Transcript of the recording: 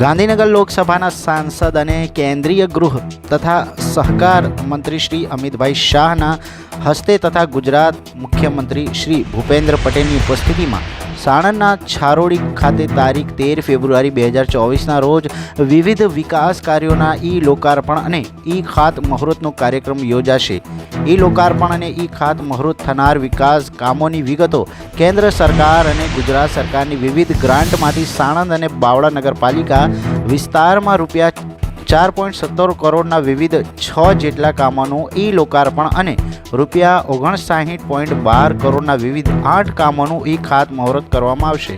ગાંધીનગર લોકસભાના સાંસદ અને કેન્દ્રીય ગૃહ તથા સહકાર મંત્રી શ્રી અમિતભાઈ શાહના હસ્તે તથા ગુજરાત મુખ્યમંત્રી શ્રી ભૂપેન્દ્ર પટેલની ઉપસ્થિતિમાં સાણંદના છારોડી ખાતે તારીખ 13 ફેબ્રુઆરી 2024ના રોજ વિવિધ વિકાસ કાર્યોના લોકાર્પણ અને ખાતમુહૂર્તનો કાર્યક્રમ યોજાશે। લોકાર્પણ અને ખાતમુહૂર્ત થનાર વિકાસ કામોની વિગતો કેન્દ્ર સરકાર અને ગુજરાત સરકારની વિવિધ ગ્રાન્ટમાંથી સાણંદ અને બાવળા નગરપાલિકા વિસ્તારમાં રૂપિયા 4.17 કરોડના વિવિધ 6 જેટલા કામોનું લોકાર્પણ અને રૂપિયા 59.12 કરોડના વિવિધ 8 કામોનું ખાતમુહૂર્ત કરવામાં આવશે।